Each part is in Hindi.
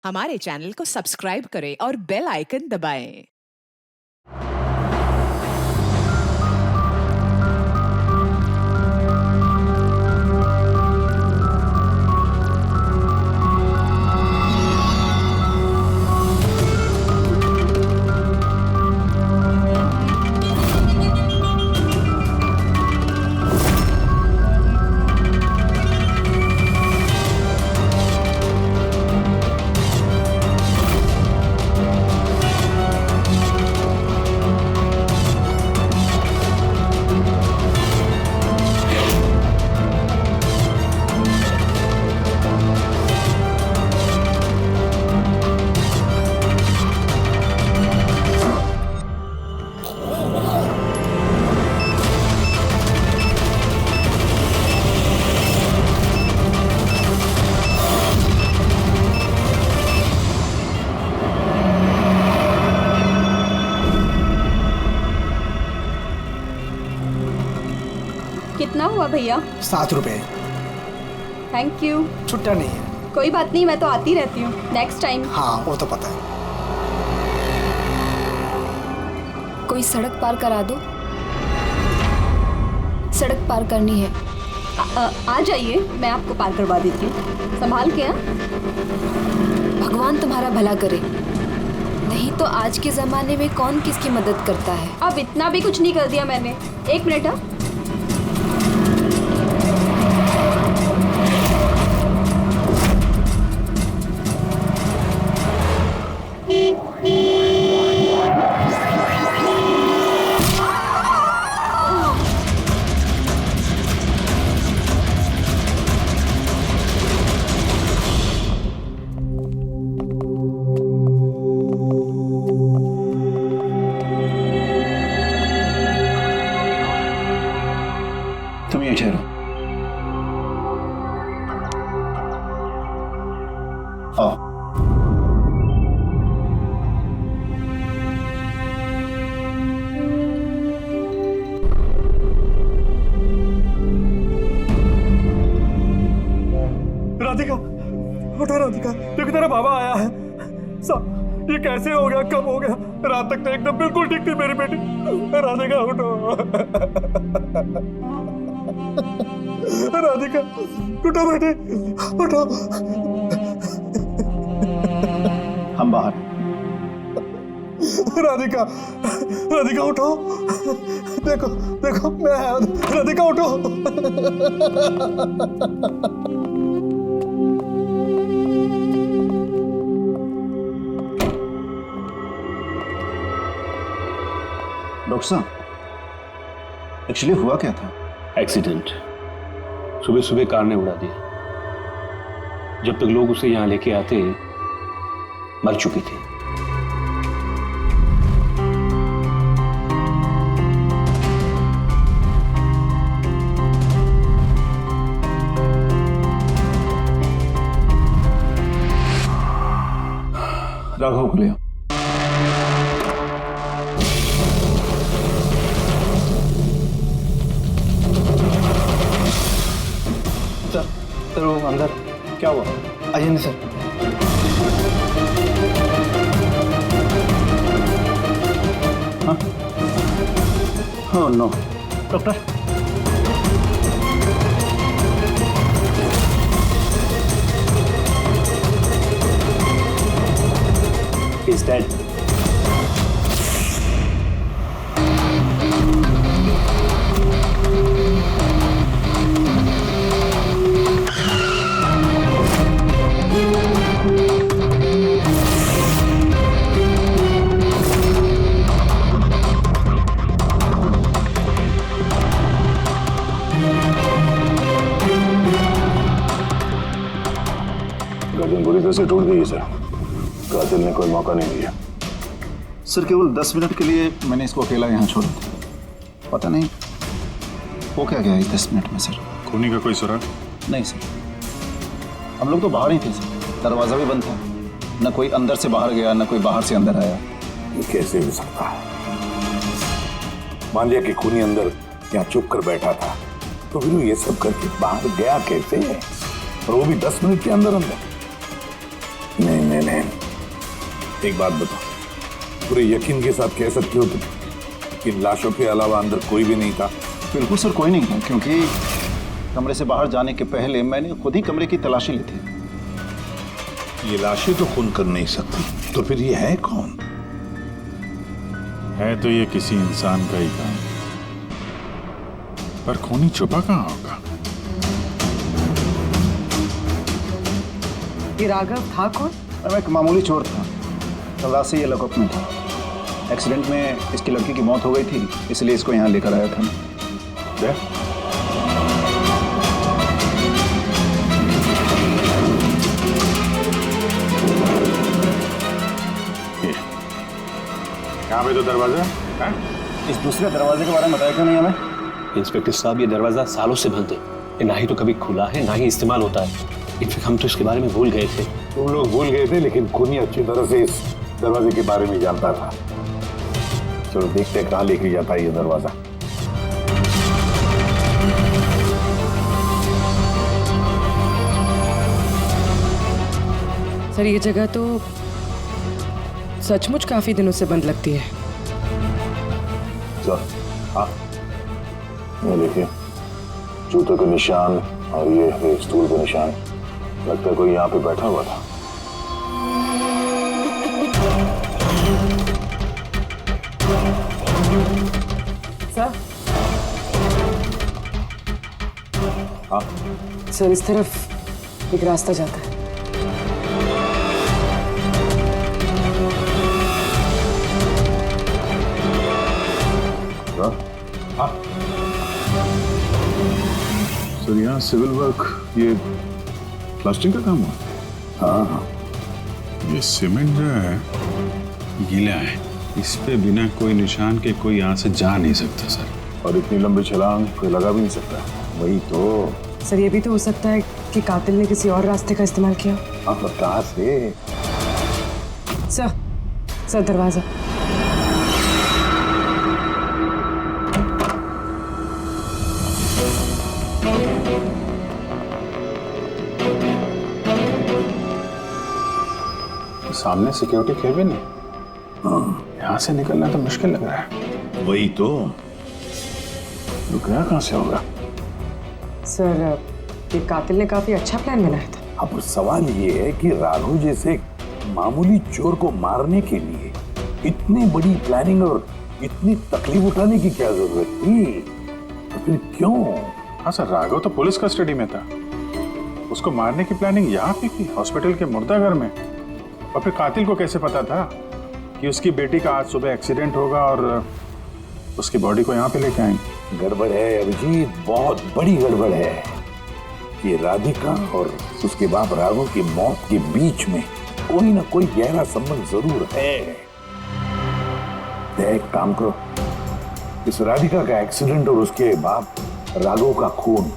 हमारे चैनल को सब्सक्राइब करें और बेल आइकन दबाएं। कितना हुआ भैया? 7 रुपए। Thank you. छुट्टा नहीं है। कोई बात नहीं, मैं तो आती रहती हूँ। Next time. हाँ वो तो पता है। कोई सड़क पार करा दो, सड़क पार करनी है। आ जाइए, मैं आपको पार करवा देती हूँ। संभाल के। भगवान तुम्हारा भला करे, नहीं तो आज के जमाने में कौन किसकी मदद करता है। अब इतना भी कुछ नहीं कर दिया मैंने। 1 मिनट। तुम ये ठहरो। आओ। राधिका, उठो राधिका, देखो तेरा बाबा आया है। सब ये कैसे हो गया, कब हो गया? रात तक तो एकदम बिल्कुल ठीक थी मेरी बेटी। राधिका उठो। राधिका उठो बेटी, उठो। हम बाहर। राधिका, राधिका उठो। देखो देखो मैं आया। राधिका उठो। डॉक्टर साहब, एक्चुअली हुआ क्या था? एक्सीडेंट। सुबह सुबह कार ने उड़ा दिया। जब तक लोग उसे यहां लेके आते मर चुकी थी। राघव को ले आओ। सर वो अंदर क्या हुआ? आइए सर। हाँ? Oh, no. Doctor, He's dead. गर्दन बुरी तरह से टूट गई है सर। कातिल ने कोई मौका नहीं दिया। सर केवल 10 मिनट के लिए मैंने इसको अकेला यहाँ छोड़ा था। पता नहीं वो क्या गया 10 मिनट में सर। खूनी का कोई सुराग? नहीं सर, हम लोग तो बाहर ही थे सर। दरवाजा भी बंद था। न कोई अंदर से बाहर गया, न कोई बाहर से अंदर आया। ये कैसे हो सकता है? मान लिया कि खूनी अंदर यहाँ चुप कर बैठा था, तो फिर ये सब करके बाहर गया कैसे? और वो भी 10 मिनट के अंदर अंदर। नहीं, नैन, एक बात बताओ, पूरे यकीन के साथ कह सकते हो तुम कि इन लाशों के अलावा अंदर कोई भी नहीं था? बिल्कुल सर, कोई नहीं था, क्योंकि कमरे से बाहर जाने के पहले मैंने खुद ही कमरे की तलाशी ली थी। ये लाशें तो खून कर नहीं सकती, तो फिर ये है कौन? है तो ये किसी इंसान का ही काम, पर खूनी छुपा कहाँ होगा? ये राघव था कौन? मैं एक मामूली चोर था, कल रात से ये लॉकअप में था। एक्सीडेंट में इसकी लड़की की मौत हो गई थी, इसलिए इसको यहाँ लेकर आया था। यहाँ पे तो दरवाजा है? इस दूसरे दरवाजे के बारे में बताया क्यों नहीं हमें? इंस्पेक्टर साहब, ये दरवाजा सालों से बंद है, ये ना ही तो कभी खुला है ना ही इस्तेमाल होता है। इनफैक्ट हम तो इसके बारे में भूल गए थे। तुम लोग भूल गए थे, लेकिन खूनी अच्छी तरह से इस दरवाजे के बारे में जानता था। चलो देखते हैं कहाँ लेके जाता है ये दरवाजा। सर, ये जगह तो सचमुच काफी दिनों से बंद लगती है। चल, हाँ, ये देखिए, जूतों के निशान और ये स्टूल के निशान, लगता है कोई यहाँ पे बैठा हुआ था। सर, हाँ, सर इस तरफ एक रास्ता जाता है। हाँ, सर यहाँ सिविल वर्क, ये प्लास्टिक का काम हुआ? हाँ, हाँ। ये सीमेंट जो है गीला है, इस पे बिना कोई निशान के कोई यहाँ से जा नहीं सकता सर। और इतनी लंबी छलांग कोई लगा भी नहीं सकता। वही तो। सर, ये भी तो हो सकता है कि कातिल ने किसी और रास्ते का इस्तेमाल किया। हाँ, पर कहाँ से? सर दरवाजा। सामने सिक्योरिटी कैबिन है, यहाँ से निकलना तो मुश्किल लग रहा है। वही तो। गया कहाँ से होगा? सर, ये कातिल ने काफी अच्छा प्लान बनाया था। अब सवाल ये है कि राघव जैसे मामूली चोर को मारने के लिए इतनी बड़ी प्लानिंग और इतनी तकलीफ उठाने की क्या जरूरत थी? तो फिर क्यों? हाँ सर, राघव तो पुलिस कस्टडी में था, उसको मारने की प्लानिंग यहाँ पे की, हॉस्पिटल के मुर्दाघर में। और फिर कातिल को कैसे पता था कि उसकी बेटी का आज सुबह एक्सीडेंट होगा और उसकी बॉडी को यहाँ पे लेके आएंगे? गड़बड़ है अभिजीत, बहुत बड़ी गड़बड़ है। ये राधिका और उसके बाप राघव की मौत के बीच में कोई ना कोई गहरा संबंध जरूर है। एक काम करो, इस राधिका का एक्सीडेंट और उसके बाप राघव का खून,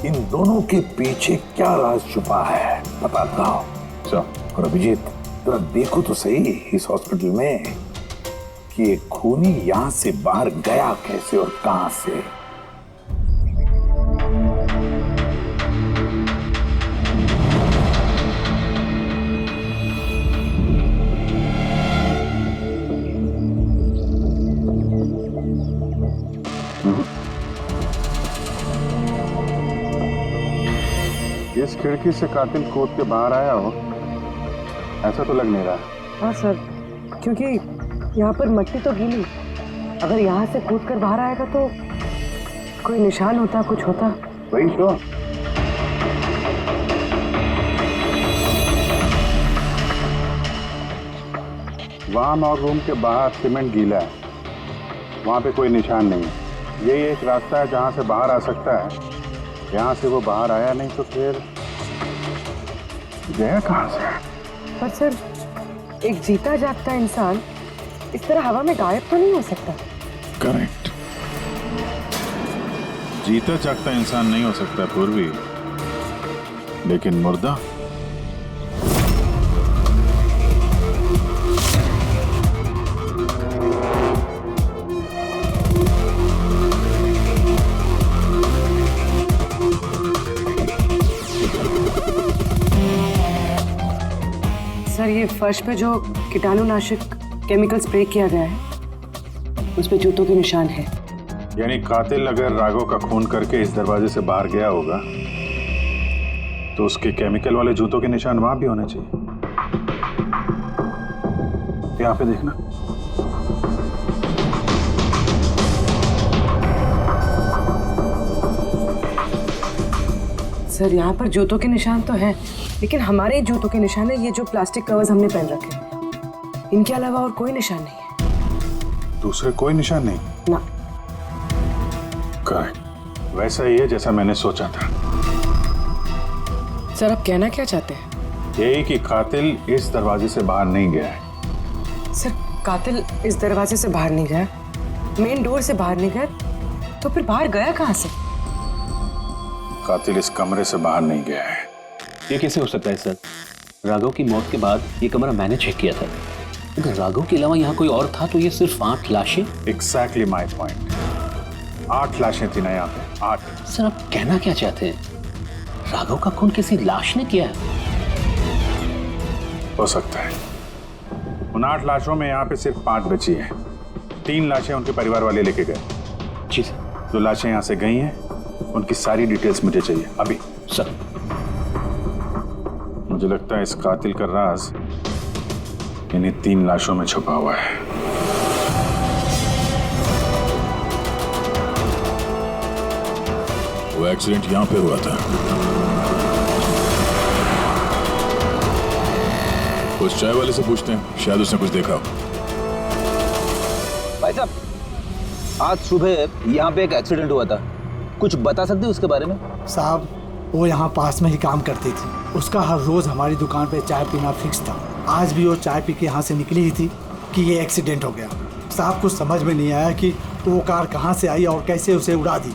इन दोनों के पीछे क्या राज छुपा है पता लगाओ। और अभिजीत, जरा देखो तो सही इस हॉस्पिटल में कि ये खूनी यहां से बाहर गया कैसे और कहां से। इस खिड़की से कातिल कूद के बाहर आया हो, ऐसा तो लग नहीं रहा। हाँ सर, क्योंकि यहाँ पर मट्टी तो गीली, अगर यहाँ से कूद कर बाहर आएगा तो कोई निशान होता, कुछ होता। वही तो। वाम और रूम के बाहर सीमेंट गीला है, वहाँ पे कोई निशान नहीं है। यही एक रास्ता है जहाँ से बाहर आ सकता है। यहाँ से वो बाहर आया नहीं तो फिर गया कहाँ से? पर सर, एक जीता जागता इंसान इस तरह हवा में गायब तो नहीं हो सकता। करेक्ट, जीता जागता इंसान नहीं हो सकता पूर्वी, लेकिन मुर्दा। सर ये फर्श पे जो कीटाणुनाशक केमिकल स्प्रे किया गया है उस पे जूतों के निशान है। यानी कातिल अगर राघव का खून करके इस दरवाजे से बाहर गया होगा तो उसके केमिकल वाले जूतों के निशान वहां भी होने चाहिए। यहाँ पे देखना। सर यहाँ पर जूतों के निशान तो हैं, लेकिन हमारे जूतों के निशान है ये जो प्लास्टिक कवर्स हमने पहन रखे हैं। इनके अलावा और कोई निशान नहीं है। दूसरे कोई निशान नहीं? ना। करेक्ट, वैसा ही है जैसा मैंने सोचा था। सर आप कहना क्या चाहते हैं? यही कि कातिल इस दरवाजे से बाहर नहीं गया है। सर कातिल इस दरवाजे से बाहर नहीं गया, मेन डोर से बाहर नहीं गया, तो फिर बाहर गया कहाँ से? कातिल इस कमरे से बाहर नहीं गया है। ये कैसे हो सकता है सर? राघव की मौत के बाद ये कमरा मैंने चेक किया था। अगर राघव के अलावा यहाँ कोई और था तो ये सिर्फ 8 लाशें। Exactly my point. 8 लाशें थी ना यहाँ पे, 8। सर आप कहना क्या चाहते हैं? राघव का खून किसी लाश ने किया है? हो सकता है। उन 8 लाशों में यहाँ पे सिर्फ 5 बची हैं। 3 लाशें उनके परिवार वाले लेके गए। जी सर। जो लाशें यहाँ से गई हैं उनकी सारी डिटेल्स मुझे चाहिए अभी। सर मुझे लगता है इस कातिल का राज इन्हीं 3 लाशों में छुपा हुआ है। वो एक्सीडेंट यहाँ पे हुआ था। उस चाय वाले से पूछते हैं, शायद उसने कुछ देखा हो। भाई साहब, आज सुबह यहाँ पे एक एक्सीडेंट हुआ था, कुछ बता सकते हैं उसके बारे में? साहब वो यहाँ पास में ही काम करती थी, उसका हर रोज हमारी दुकान पे चाय पीना फिक्स था। आज भी वो चाय पी के यहाँ से निकली ही थी कि ये एक्सीडेंट हो गया। साहब कुछ समझ में नहीं आया कि वो कार कहाँ से आई और कैसे उसे उड़ा दी।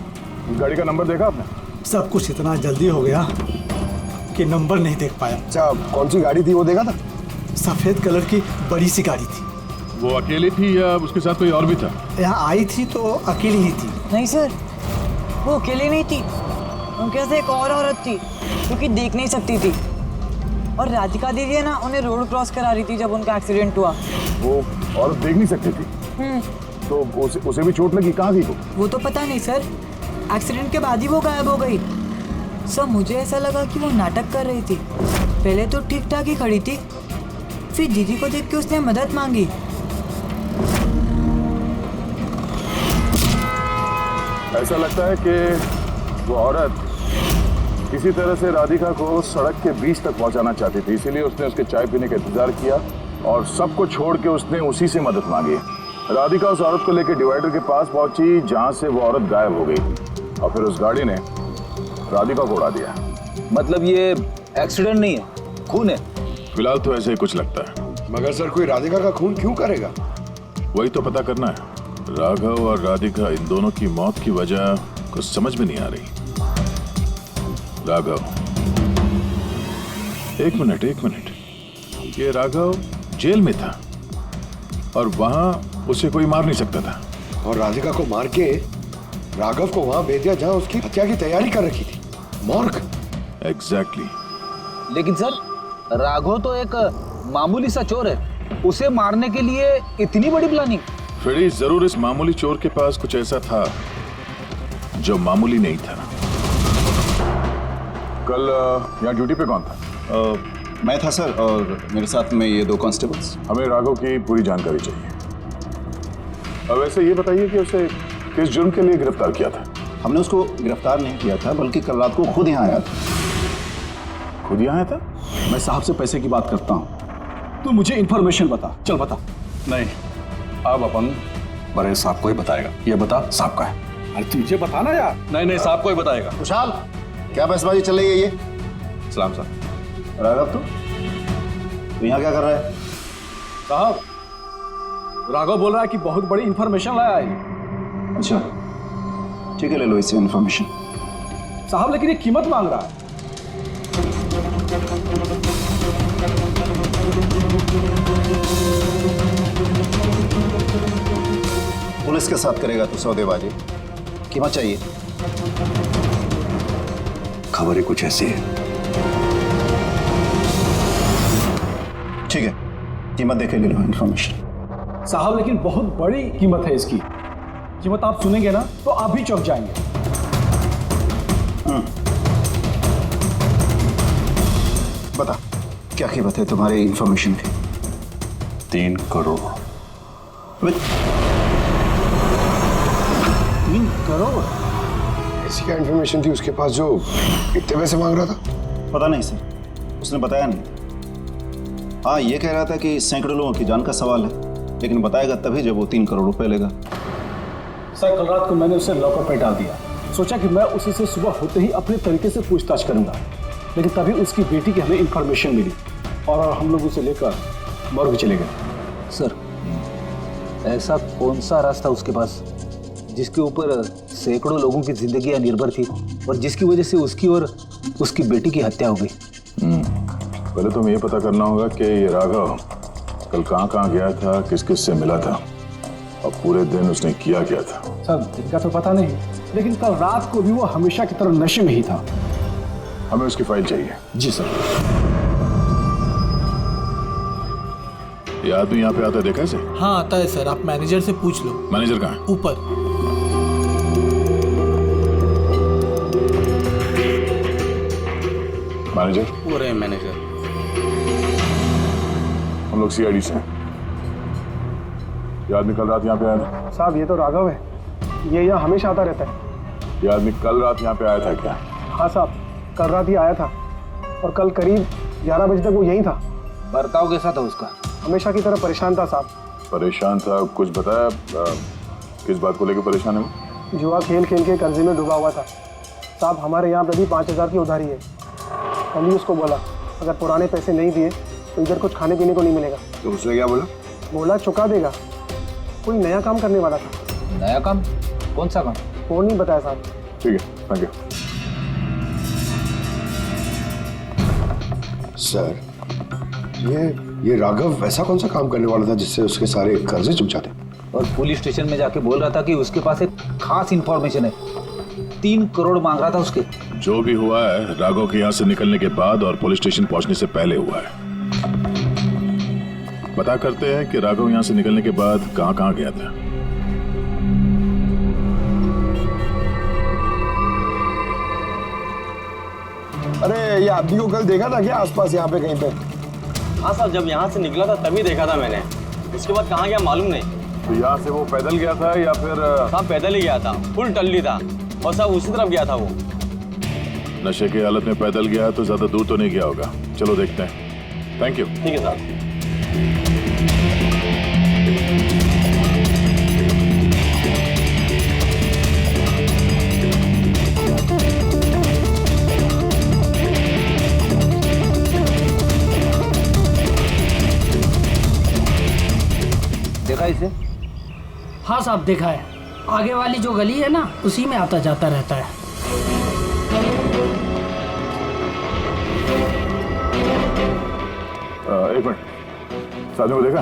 गाड़ी का नंबर देखा आपने? सब कुछ इतना जल्दी हो गया कि नंबर नहीं देख पाया। अच्छा, कौन सी गाड़ी थी वो देखा था? सफेद कलर की बड़ी सी गाड़ी थी। वो अकेली थी या उसके साथ कोई और भी था? यहाँ आई थी तो अकेली ही थी। नहीं सर, वो अकेले नहीं थी, उनके साथ एक और औरत थी जो कि देख नहीं सकती थी। और राधिका दीदी है ना, उन्हें रोड क्रॉस करा रही थी जब उनका एक्सीडेंट हुआ। वो औरत देख नहीं सकती थी? तो उसे भी चोट लगी? कहाँ गई वो तो पता नहीं सर, एक्सीडेंट के बाद ही वो गायब हो गई। सर मुझे ऐसा लगा कि वो नाटक कर रही थी। पहले तो ठीक ठाक ही खड़ी थी, फिर दीदी को देख के उसने मदद मांगी। ऐसा लगता है कि वो औरत किसी तरह से राधिका को सड़क के बीच तक पहुंचाना चाहती थी, इसीलिए उसने उसके चाय पीने का इंतजार किया और सबको छोड़ के उसने उसी से मदद मांगी। राधिका उस औरत को लेकर डिवाइडर के पास पहुंची जहां से वो औरत गायब हो गई और फिर उस गाड़ी ने राधिका को उड़ा दिया। मतलब ये एक्सीडेंट नहीं है, खून है? फिलहाल तो ऐसे ही कुछ लगता है। मगर सर कोई राधिका का खून क्यों करेगा? वही तो पता करना है। राघव और राधिका, इन दोनों की मौत की वजह कुछ समझ में नहीं आ रही। राघव, एक मिनट, ये राघव जेल में था और वहां उसे कोई मार नहीं सकता था, और राधिका को मार के राघव को वहां भेज दिया जहां उसकी हत्या की तैयारी कर रखी थी, मॉर्ग। एग्जैक्टली। लेकिन सर राघव तो एक मामूली सा चोर है, उसे मारने के लिए इतनी बड़ी प्लानिंग? फ्रेडी, जरूर इस मामूली चोर के पास कुछ ऐसा था जो मामूली नहीं था। कल यहाँ ड्यूटी पे कौन था? मैं था सर, और मेरे साथ में ये 2 कांस्टेबल्स। हमें राघव की पूरी जानकारी चाहिए। अब वैसे ये बताइए कि उसे किस जुर्म के लिए गिरफ्तार किया था? हमने उसको गिरफ्तार नहीं किया था, बल्कि कल रात को खुद यहाँ आया था। खुद यहाँ आया था? मैं साहब से पैसे की बात करता हूँ, तू मुझे इन्फॉर्मेशन बता। चल बता। नहीं, अब अपन बड़े साहब को ही बताएगा। ये बता साहब का है। अरे तुझे बताना यार। नहीं, साहब को ही बताएगा। खुशहाल, क्या बहसबाजी चल रही है ये? सलाम साहब। राघव तू यहाँ क्या कर रहा है? साहब, राघव बोल रहा है कि बहुत बड़ी इंफॉर्मेशन लाया है। अच्छा ठीक है, ले लो इससे इन्फॉर्मेशन। साहब लेकिन ये कीमत मांग रहा है। पुलिस के साथ करेगा तू सौदेबाजी? कीमत चाहिए? खबर ही कुछ ऐसी है। ठीक है, कीमत देख के ले लो इन्फॉर्मेशन। साहब लेकिन बहुत बड़ी कीमत है इसकी। कीमत आप सुनेंगे ना तो आप भी चौंक जाएंगे। बता, क्या कीमत है तुम्हारी इन्फॉर्मेशन की? 3 करोड़। 3 करोड़? ऐसी क्या इन्फॉर्मेशन थी उसके पास जो इतने पैसे मांग रहा था? पता नहीं सर, उसने बताया नहीं। हाँ, ये कह रहा था कि सैकड़ों लोगों की जान का सवाल है, लेकिन बताएगा तभी जब वो 3 करोड़ रुपए लेगा। सर, कल रात को मैंने उसे लॉकअप में डाल दिया। सोचा कि मैं उसी से सुबह होते ही अपने तरीके से पूछताछ करूंगा, लेकिन तभी उसकी बेटी की हमें इंफॉर्मेशन मिली और हम लोग उसे लेकर मॉर्ग चले गए। सर, ऐसा कौन सा रास्ता उसके पास जिसके ऊपर सैकड़ों लोगों की जिंदगियां निर्भर थी और जिसकी वजह से उसकी और उसकी बेटी की हत्या हो गई? पहले तो ये पता करना होगा कि ये राघव कल कहाँ गया था, किस किस से मिला था और पूरे दिन उसने किया क्या था। सर, दिन का तो पता नहीं, लेकिन कल रात को भी वो हमेशा की तरह नशे में ही था। हमें उसकी फाइल चाहिए। जी सर। ये आदमी यहाँ पे आता देखा है? हाँ आता है सर, आप मैनेजर से पूछ लो। मैनेजर कहाँ है? ऊपर। मैनेजर? वो रहे मैनेजर। हम लोग सीआईडी से हैं। ये आदमी कल रात यहाँ पे आया था? साहब, ये तो राघव है, ये यहाँ हमेशा आता रहता है। ये आदमी कल रात यहाँ पे आया था क्या? हाँ साहब, कल रात ही आया था और कल करीब 11 बजे तक वो यहीं था। बर्ताव कैसा था उसका? हमेशा की तरह परेशान था साहब। परेशान था? कुछ बताया किस बात को लेकर परेशान है वो? जुआ खेल खेल के कर्जे में डूबा हुआ था साहब। हमारे यहाँ पे भी 5,000 की उधारी है। कल ही उसको बोला अगर पुराने पैसे नहीं दिए तो इधर कुछ खाने पीने को नहीं मिलेगा। तो उसने क्या बोला? बोला चुका देगा। कोई नया काम करने वाला था। नया काम? कौन सा काम? वो नहीं बताया साहब। ठीक है, थैंक यू। सर, ये राघव वैसा कौन सा काम करने वाला था जिससे उसके सारे कर्जे चुक जाते? और पुलिस स्टेशन में जाके बोल रहा था कि उसके पास एक खास इंफॉर्मेशन है। 3 करोड़ मांग रहा था उसके। जो भी हुआ है राघव के यहाँ से निकलने के बाद और पुलिस स्टेशन पहुंचने से पहले हुआ है। पता करते हैं कि राघव यहाँ से निकलने के बाद कहाँ गया था। अरे, ये आदमी को कल देखा था क्या आसपास यहाँ पे कहीं पे? हाँ साहब, जब यहाँ से निकला था तभी देखा था मैंने। उसके बाद कहाँ गया मालूम नहीं। तो यहाँ से वो पैदल गया था या फिर? साहब पैदल ही गया था, फुल टल्ली था और साहब उसी तरफ गया था वो। नशे की हालत में पैदल गया तो ज्यादा दूर तो नहीं गया होगा। चलो देखते हैं। Thank you. ठीक है साहब। देखा इसे? हाँ साहब, देखा है। आगे वाली जो गली है ना, उसी में आता जाता रहता है। एक मिनट, साधु को देखा?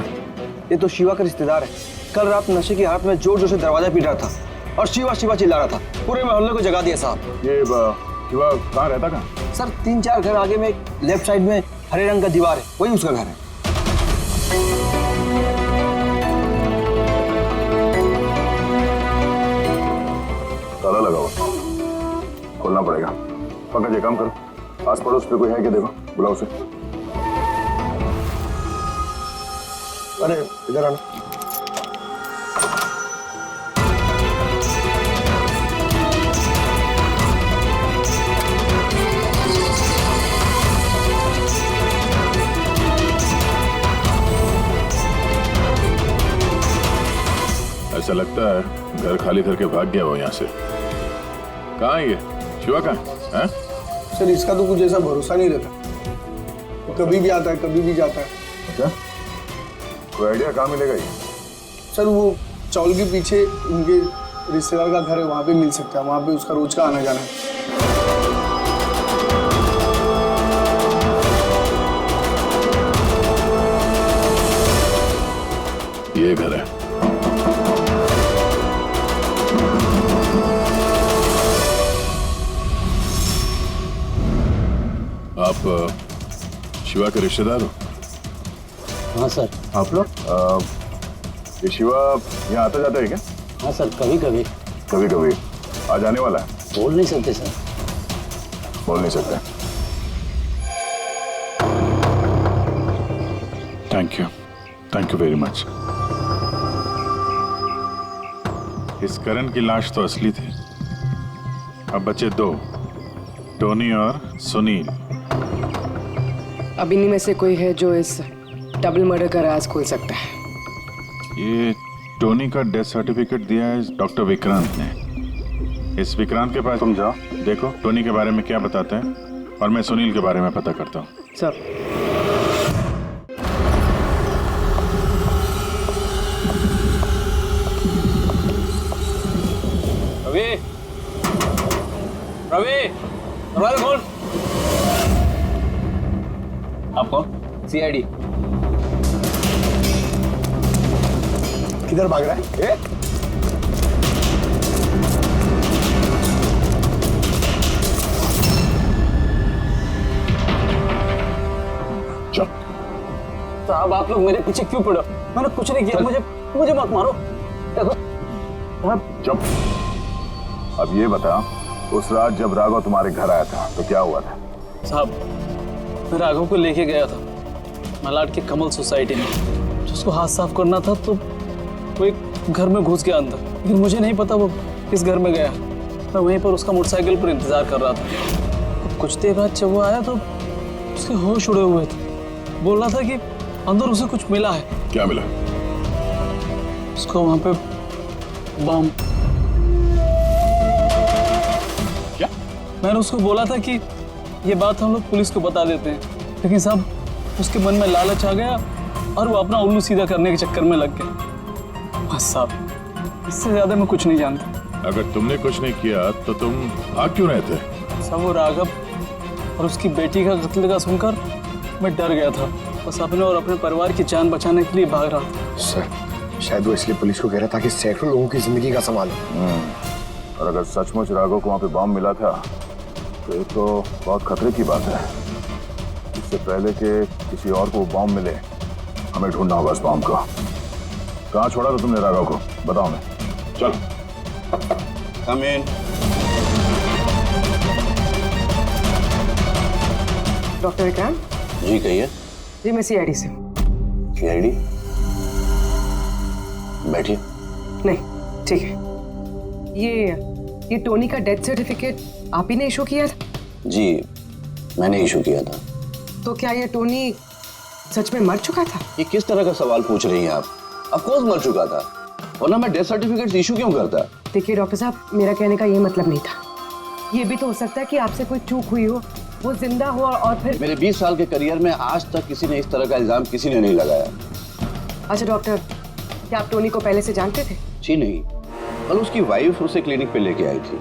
ये तो शिवा का रिश्तेदार है। कल रात नशे की हालत में जोर जोर से दरवाजा पीट रहा था और शिवा शिवा चिल्ला रहा था। पूरे मोहल्ले को जगा दिया साहब। ये शिवा कहाँ रहता? कहाँ? सर, 3-4 घर आगे में लेफ्ट साइड में हरे रंग का दीवार है, वही उसका घर है। ताला लगा हुआ, खोलना पड़ेगा। पंकज, ये काम करो, आस पड़ोस पे कोई है क्या देखो, बुलाओ उसे। अरे इधर आना। ऐसा लगता है घर खाली करके भाग गया वो यहाँ से। कहाँ है ये शिवा? कहाँ है? सर, इसका तो कुछ ऐसा भरोसा नहीं रहता। वो कभी भी आता है, कभी भी जाता है। अच्छा, कोई आइडिया कहाँ मिलेगा ये? सर, वो चौल के पीछे उनके रिश्तेदार का घर है, वहाँ पे मिल सकता है। वहाँ पे उसका रोज का आना जाना है। ये घर है। आप शिवा के रिश्तेदार हो? हाँ सर। आप लोग ये शिवा यहाँ आता जाता है क्या? हाँ सर, कभी कभी। कभी कभी आ जाने वाला है? बोल नहीं सकते सर। बोल नहीं सकते। Thank you very much. इस करण की लाश तो असली थी। अब बचे दो, टोनी और सुनील। अब इन्हीं में से कोई है जो इस डबल मर्डर का राज खोल सकता है। ये टोनी का डेथ सर्टिफिकेट दिया है डॉक्टर विक्रांत ने। इस विक्रांत के पास तुम जाओ, देखो टोनी के बारे में क्या बताते हैं, और मैं सुनील के बारे में पता करता हूँ। सर। रवि, रवि, दरवाजा खोल। आप कौन? सीआईडी। किधर भाग रहा है? चल। साहब आप लोग मेरे पीछे क्यों पड़े? मैंने कुछ नहीं किया, मुझे मत मारो। देखो चुप। अब ये बता, उस रात जब राघव तुम्हारे घर आया था तो क्या हुआ था? साहब मैं राघव को लेके गया था मलाड के कमल सोसाइटी में। उसको हाथ साफ करना था तो वो एक घर में घुस गया अंदर, लेकिन मुझे नहीं पता वो किस घर में गया। मैं वहीं पर उसका मोटरसाइकिल पर इंतजार कर रहा था। कुछ देर बाद जब वो आया तो उसके होश उड़े हुए थे। बोल रहा था कि अंदर उसे कुछ मिला है। क्या मिला? उसको वहां पे बम। क्या? मैंने उसको बोला था कि ये बात हम लोग पुलिस को बता देते हैं, लेकिन साहब उसके मन में लालच आ गया और वो अपना उल्लू सीधा करने के चक्कर में लग गया। बस साहब, इससे ज्यादा मैं कुछ नहीं जानता। अगर तुमने कुछ नहीं किया तो तुम भाग क्यों रहे थे? साहब वो राघव और उसकी बेटी का कत्ल का सुनकर मैं डर गया था। बस अपने और अपने परिवार की जान बचाने के लिए भाग रहा था। सर, शायद वो इसलिए पुलिस को कह रहा था कि सैकड़ों लोगों की जिंदगी का सवाल है। और अगर सचमुच राघव को वहां पे बम मिला था तो ये तो बहुत खतरे की बात है। इससे पहले कि किसी और को बम मिले, हमें ढूंढना होगा उस बम को। कहाँ छोड़ा था तुमने राघव को? बताओ। मैं चल। कम इन। डॉक्टर विक्रांत जी कहिए। जी मैं सीआईडी से हूँ। सीआईडी? बैठिए। नहीं ठीक है। ये टोनी का डेथ सर्टिफिकेट आप ही ने इशू किया था? जी मैंने इशू किया था। तो क्या ये टोनी सच में मर चुका था? ये किस तरह का सवाल पूछ रही हैं आप? ऑफ कोर्स मर चुका था, वरना मैं डेथ सर्टिफिकेट इशू क्यों करता? देखिए डॉक्टर साहब, मेरा कहने का ये मतलब नहीं था। ये भी तो हो सकता है कि आपसे कोई चूक हुई हो, वो जिंदा हो और फिर। मेरे 20 साल के करियर में आज तक किसी ने इस तरह का इल्जाम किसी ने नहीं लगाया। अच्छा डॉक्टर, क्या आप टोनी को पहले से जानते थे? जी नहीं, कल उसकी वाइफ उसे क्लिनिक पे लेके आई थी।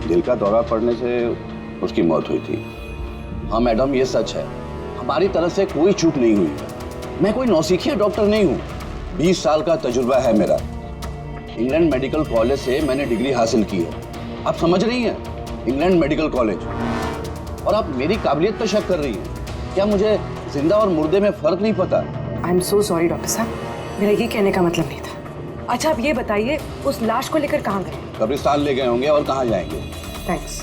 दिल का दौरा पड़ने से उसकी मौत हुई थी। हाँ मैडम, ये सच है, हमारी तरफ से कोई चूक नहीं हुई है। मैं कोई नौसिखिया डॉक्टर नहीं हूँ। 20 साल का तजुर्बा है मेरा। इंग्लैंड मेडिकल कॉलेज से मैंने डिग्री हासिल की है। आप समझ रही हैं? England medical college. और आप मेरी काबिलियत पर शक कर रही हैं। क्या मुझे जिंदा और मुर्दे में फर्क नहीं पता? I am so sorry doctor साहब, मेरा ये कहने का मतलब नहीं था। अच्छा आप ये बताइए, उस लाश को लेकर कहाँ गए? कब्रिस्तान ले गए होंगे, और कहाँ जाएंगे? थैंक्स।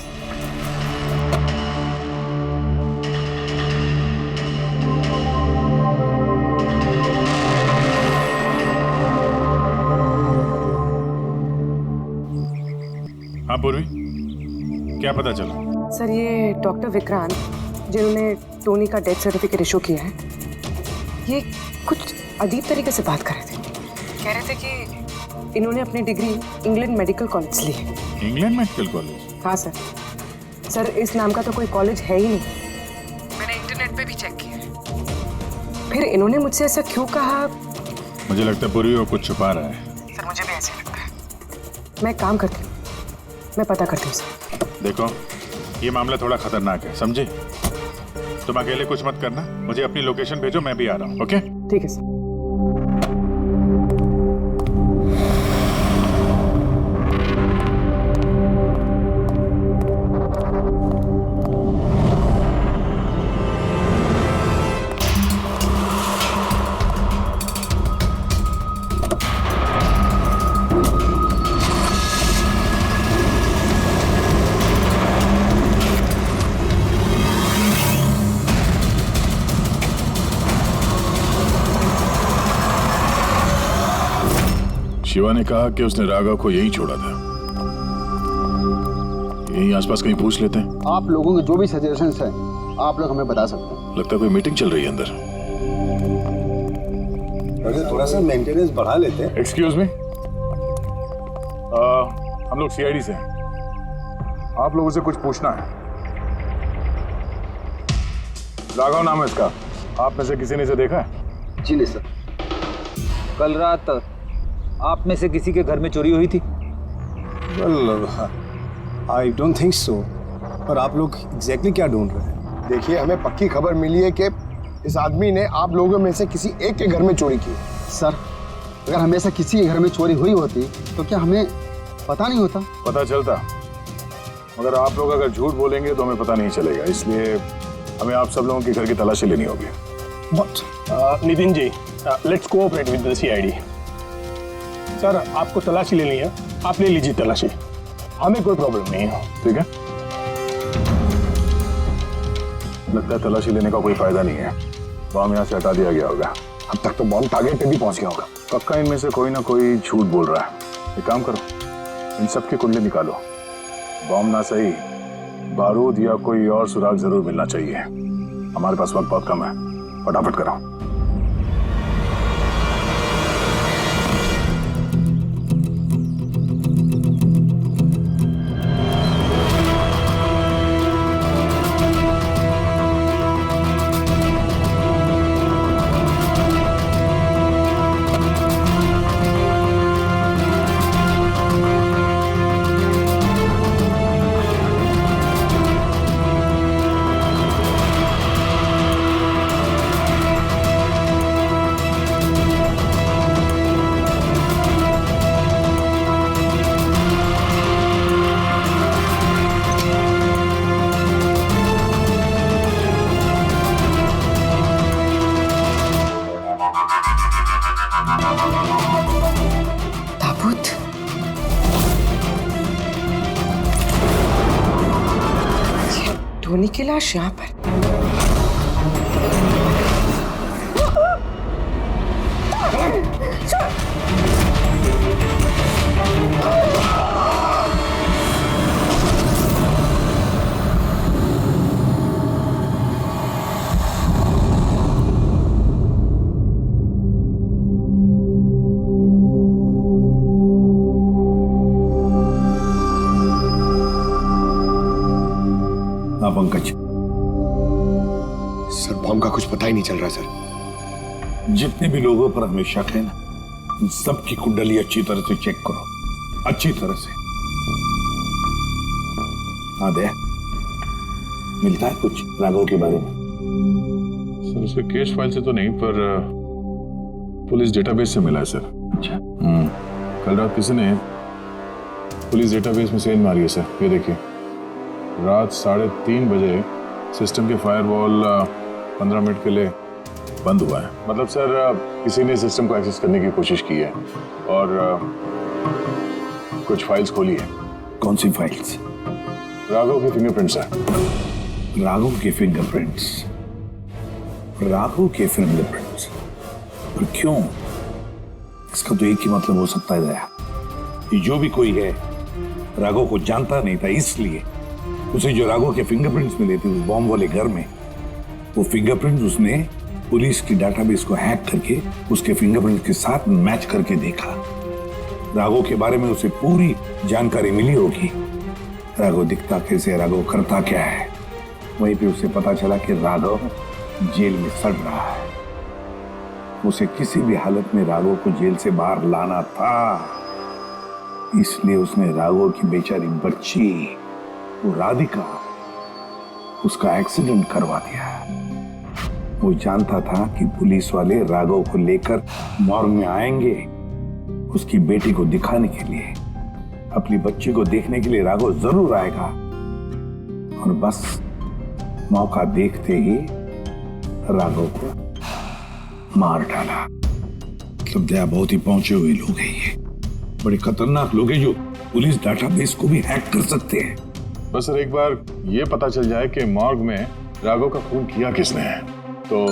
हाँ पूर्वी, क्या पता चला? सर ये डॉक्टर विक्रांत जिन्होंने टोनी का डेथ सर्टिफिकेट इशू किया है, ये कुछ अजीब तरीके से बात कर रहे थे। कह रहे थे कि इन्होंने अपनी डिग्री इंग्लैंड मेडिकल कॉलेज से ली है। England medical college? हाँ सर। सर इस नाम का तो कोई कॉलेज है ही नहीं। मैंने इंटरनेट पे भी चेक किया है। फिर इन्होंने मुझसे ऐसा क्यों कहा? मुझे लगता है पूर्वी वो कुछ छुपा रहा है। सर मुझे भी ऐसे लगता है। मैं काम करती हूँ, मैं पता करती हूँ सर। देखो ये मामला थोड़ा खतरनाक है, समझे? तुम अकेले कुछ मत करना, मुझे अपनी लोकेशन भेजो, मैं भी आ रहा हूँ। ओके? ठीक है सर। शिवा ने कहा कि उसने राघव को यहीं छोड़ा था। यहीं आसपास कहीं पूछ लेते हैं। आप लोगों के जो भी सजेशंस हैं आप लोग हमें बता सकते हैं। लगता है कोई मीटिंग चल रही है अंदर। थोड़ा सा मेंटेनेंस बढ़ा लेते हैं। एक्सक्यूज मी, हम लोग सीआईडी से हैं। आप लोगों से कुछ पूछना है। राघव नाम है इसका। आप में से किसी ने इसे देखा है? जी नहीं सर। कल रात आप में से किसी के घर में चोरी हुई थी? Well I don't think so. पर आप लोग एग्जैक्टली क्या ढूंढ रहे हैं? देखिए, हमें पक्की खबर मिली है कि इस आदमी ने आप लोगों में से किसी एक के घर में चोरी की। सर, अगर हमेशा किसी के घर में चोरी हुई होती तो क्या हमें पता नहीं होता? पता चलता, मगर आप लोग अगर झूठ बोलेंगे तो हमें पता नहीं चलेगा। इसलिए हमें आप सब लोगों के घर की तलाशी लेनी होगी। Nitin ji, let's cooperate with the CID. Sir, आपको तलाशी लेनी है, आप ले लीजिए तलाशी, हमें कोई प्रॉब्लम नहीं है। ठीक है, लगता है तलाशी लेने का कोई फायदा नहीं है। बॉम्ब यहाँ से हटा दिया गया होगा। अब तक तो बॉम्ब टारगेट पे भी पहुंच गया होगा। पक्का इनमें से कोई ना कोई झूठ बोल रहा है। एक काम करो, इन सब की कुंडली निकालो। बॉम्ब ना सही, बारूद या कोई और सुराग जरूर मिलना चाहिए। हमारे पास वक्त बहुत कम है, फटाफट करो। ताबूत, टोनी की लाश यहाँ पर। हाँ पंकज। सर, बॉम्ब का कुछ पता ही नहीं चल रहा सर। जितने भी लोगों पर हमें शक है ना, उन सबकी कुंडली अच्छी तरह से चेक करो, अच्छी तरह से। हाँ दया, मिलता है कुछ राघव के बारे में? सर, उसे केस फाइल से तो नहीं, पर पुलिस डेटाबेस से मिला है सर। अच्छा। कल रात किसी ने पुलिस डेटाबेस में सेंध मारी है सर। ये देखिए, रात 3:30 बजे सिस्टम के फायरवॉल 15 मिनट के लिए बंद हुआ है। मतलब सर, किसी ने सिस्टम को एक्सेस करने की कोशिश की है और कुछ फाइल्स खोली है। कौन सी फाइल्स? राघव के फिंगरप्रिंट्स है। राघव के फिंगरप्रिंट्स? राघव के फिंगरप्रिंट्स? और क्यों? इसका तो एक ही मतलब हो सकता है दया, कि जो भी कोई है राघव को जानता नहीं था, इसलिए उसे जो राघव के फिंगरप्रिंट्स मिले थे उस बॉम्ब वाले घर में, वो फिंगरप्रिंट्स उसने पुलिस की डाटाबेस को हैक करके उसके फिंगरप्रिंट के साथ मैच करके देखा। राघव के बारे में उसे पूरी जानकारी मिली होगी। राघव दिखता कैसे, राघव करता क्या है। वहीं पे उसे पता चला कि राघव जेल में सड़ रहा है। उसे किसी भी हालत में राघव को जेल से बाहर लाना था, इसलिए उसने राघव की बेचारी बच्ची, वो राधिका, उसका एक्सीडेंट करवा दिया। वो जानता था कि पुलिस वाले राघव को लेकर मॉर्ग में आएंगे उसकी बेटी को दिखाने के लिए। अपनी बच्ची को देखने के लिए राघव जरूर आएगा, और बस मौका देखते ही राघव को मार डाला। मतलब दया, बहुत ही पहुंचे हुए लोग हैं ये, बड़े खतरनाक लोग हैं जो पुलिस डाटाबेस को भी हैक कर सकते हैं। बस सर, एक बार ये पता चल जाए कि मॉर्ग में राघव का खून किया किसने है तो।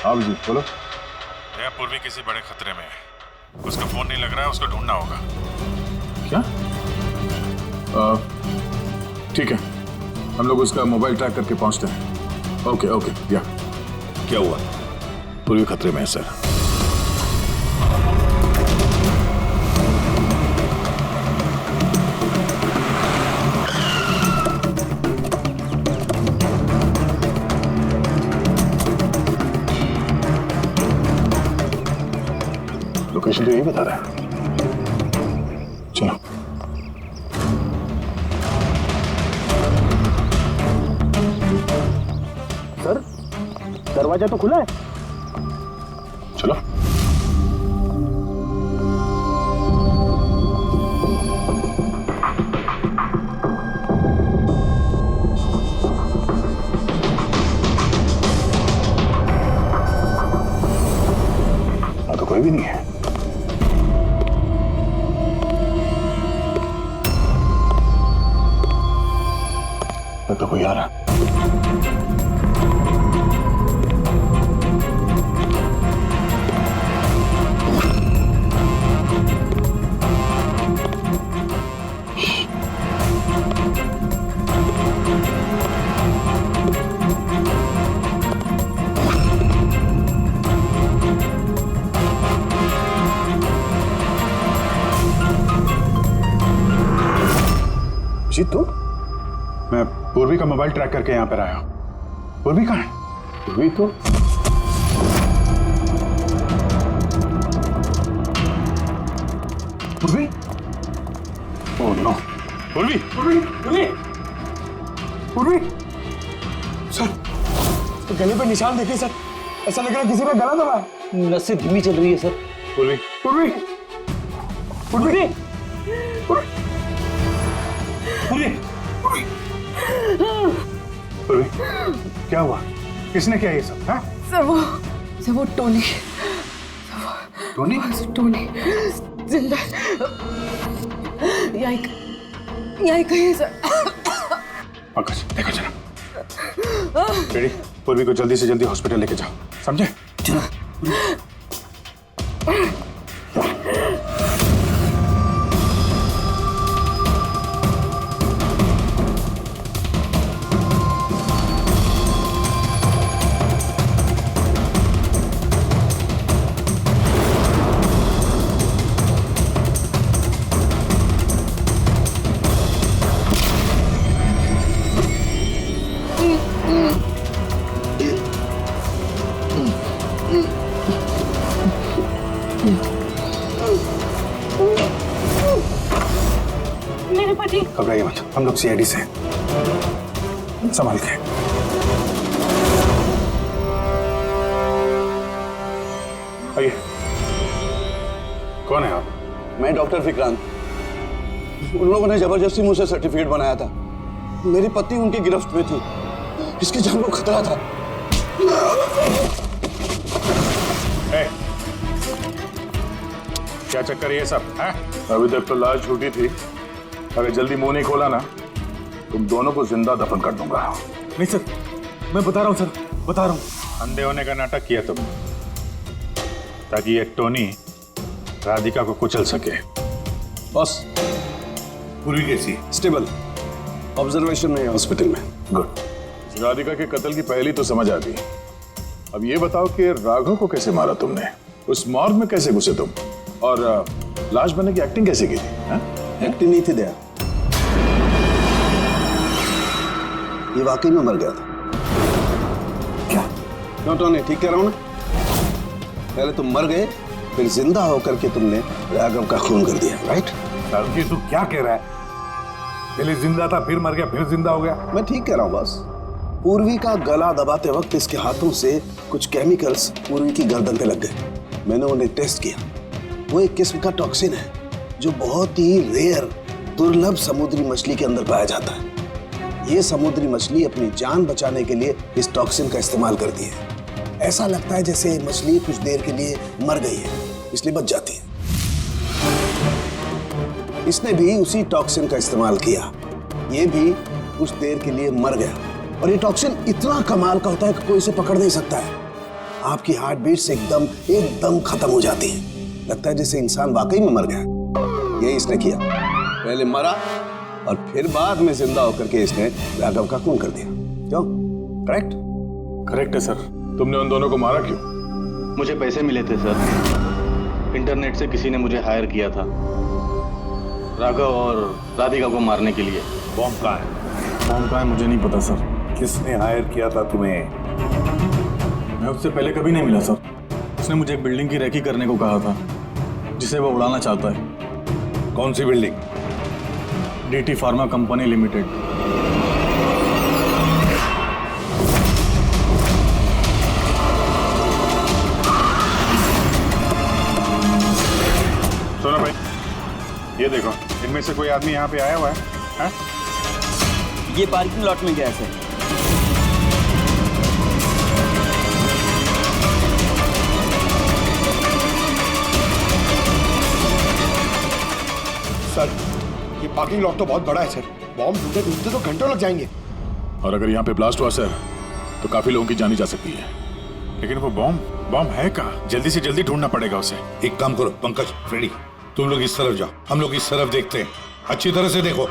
हाँ जी बोलो। पूर्वी किसी बड़े खतरे में है। उसका फोन नहीं लग रहा है, उसको ढूंढना होगा। क्या? ठीक है, हम लोग उसका मोबाइल ट्रैक करके पहुंचते हैं। Okay okay. या क्या हुआ? पूर्वी खतरे में है सर। लोकेशन तो यही बता रहा है। चलो। सर, दरवाजा तो खुला है। चलो। हाँ तो कोई भी नहीं है। तो कोई आ रहा। जी तू? मैं पूर्वी का मोबाइल ट्रैक करके यहाँ पर आया हूँ। पूर्वी कहाँ है? पूर्वी तो पूर्वी? Oh no. पूर्वी पूर्वी पूर्वी पूर्वी सर, तो गले पे निशान देखिए सर, ऐसा लग रहा है किसी ने गला दबा है। नसें धीमी चल रही है सर। पूर्वी पूर्वी पूर्वी पूर्वी पूर्वी पूर्वी क्या हुआ? किसने किया ये सब? हाँ? सर वो टोनी टोनी? टोनी जिंदा यहीं कहीं सर। पंकज देखो जरा। बेटी, पूर्वी को जल्दी से जल्दी हॉस्पिटल लेके जाओ, समझे? चलो। मेरे पति। घबराइए मत, हम लोग सीआईडी से हैं। संभाल के। आइए। कौन है आप? मैं डॉक्टर विक्रांत। उन लोगों ने जबरदस्ती मुझसे सर्टिफिकेट बनाया था। मेरी पत्नी उनकी गिरफ्त में थी, इसकी जान को खतरा था। क्या चक्कर ये सब है? अभी तक तो लाश झूठी थी, अगर जल्दी मुंह नहीं खोला ना तुम दोनों को जिंदा दफन कर दूंगा। नहीं सर, मैं बता रहा हूँ सर, बता रहा हूँ। अंधे होने का नाटक किया तुमने ताकि ये टोनी राधिका को कुचल सके। बस पूरी कैसी? स्टेबल, ऑब्जर्वेशन में, हॉस्पिटल में। गुड। राधिका के कत्ल की पहली तो समझ आ गई। अब ये बताओ कि राघव को कैसे मारा तुमने? उस मॉर्ग में कैसे घुसे तुम? और लाश बनने की एक्टिंग कैसे की थी? एक्टिंग नहीं थी दया, ये वाकई में मर गया था। क्या? क्यों टोनी, ठीक कह रहा हूं ना? पहले तुम मर गए, फिर जिंदा होकर के तुमने राघव का खून कर दिया, राइट? ये तू क्या कह रहा है? पहले जिंदा था, फिर मर गया, फिर जिंदा हो गया। मैं ठीक कह रहा हूं बस। पूर्वी का गला दबाते वक्त इसके हाथों से कुछ केमिकल्स पूर्वी की गर्दन पे लग गए। मैंने उन्हें टेस्ट किया, वो एक किस्म का टॉक्सिन है जो बहुत ही रेयर, दुर्लभ समुद्री मछली के अंदर पाया जाता है। ये समुद्री मछली अपनी जान बचाने के लिए इस टॉक्सिन का इस्तेमाल करती है। ऐसा लगता है जैसे मछली कुछ देर के लिए मर गई है, इसलिए बच जाती है। इसने भी उसी टॉक्सिन का इस्तेमाल किया, ये भी कुछ देर के लिए मर गया। और ये टॉक्सिन इतना कमाल का होता है कि कोई इसे पकड़ नहीं सकता है। आपकी हार्ट बीट्स एकदम खत्म हो जाती है। लगता है जैसे इंसान वाकई में मर गया। यही इसने किया, पहले मरा और फिर बाद में जिंदा होकर के इसने राघव का खून कर दिया। क्यों? करेक्ट? करेक्ट है सर। तुमने उन दोनों को मारा क्यों? मुझे पैसे मिले थे सर, इंटरनेट से किसी ने मुझे हायर किया था राघव और राधिका को मारने के लिए। बॉम्ब कहाँ है? बॉम्ब कहाँ है मुझे नहीं पता सर। किसने हायर किया था तुम्हें? मैं उससे पहले कभी नहीं मिला सर। उसने मुझे एक बिल्डिंग की रेकी करने को कहा था जिसे वो उड़ाना चाहता है। कौन सी building? DT pharma company limited. सुनो भाई, ये देखो, इनमें से कोई आदमी यहाँ पे आया हुआ है? ये पार्किंग लॉट में गया है सर, ये पार्किंग लॉट तो बहुत बड़ा है सर। बॉम्ब ढूंढते तो घंटों लग जाएंगे। और अगर यहाँ पे ब्लास्ट हुआ सर तो काफी लोगों की जानी जा सकती है। लेकिन वो बॉम्ब है कहाँ? जल्दी से जल्दी ढूंढना पड़ेगा उसे। एक काम करो पंकज, फ्रेडी, तुम लोग इस तरफ जाओ, हम लोग इस तरफ देखते हैं। अच्छी तरह से देखो।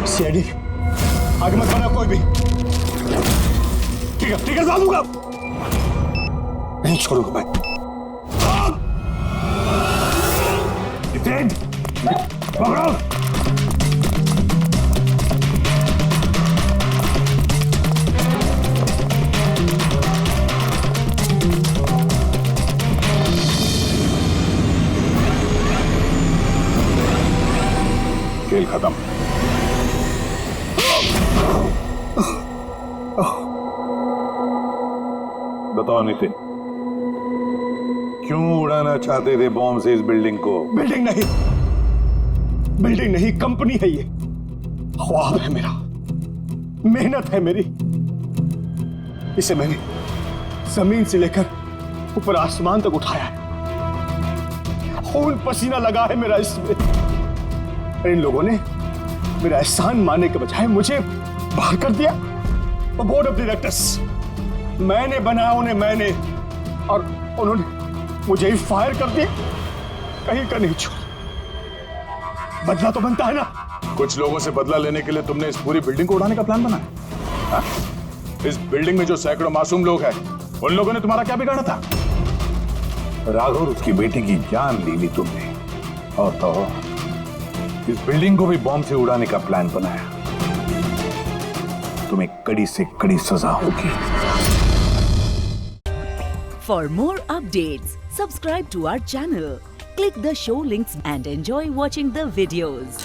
सीआईडी आगे मत बढ़ना कोई भी। ठीक है डालूंगा, नहीं छोड़ूंगा मैं। पकड़ो। खेल खत्म। बताओ नितिन, क्यों उड़ाना चाहते थे बॉम्ब से इस बिल्डिंग को? बिल्डिंग नहीं, कंपनी है ये। ख्वाब है मेरा, मेहनत है मेरी। इसे मैंने जमीन से लेकर ऊपर आसमान तक उठाया है। खून पसीना लगा है मेरा इसमें। इन लोगों ने मेरा एहसान मानने के बजाय मुझे बाहर कर दिया। बोर्ड ऑफ डायरेक्टर्स मैंने बनाया उन्हें, मैंने, और उन्होंने मुझे ही फायर कर दिया। कहीं का नहीं छोड़ा। बदला तो बनता है ना। कुछ लोगों से बदला लेने के लिए तुमने इस पूरी बिल्डिंग को उड़ाने का प्लान बनाया? इस बिल्डिंग में जो सैकड़ों मासूम लोग हैं, उन लोगों ने तुम्हारा क्या बिगाड़ा था? राघव और उसकी बेटी की जान ले ली तुमने, और तो इस बिल्डिंग को भी बॉम्ब से उड़ाने का प्लान बनाया। तुम्हें कड़ी से कड़ी सजा होगी। For more updates, subscribe to our channel, click the show links and enjoy watching the videos.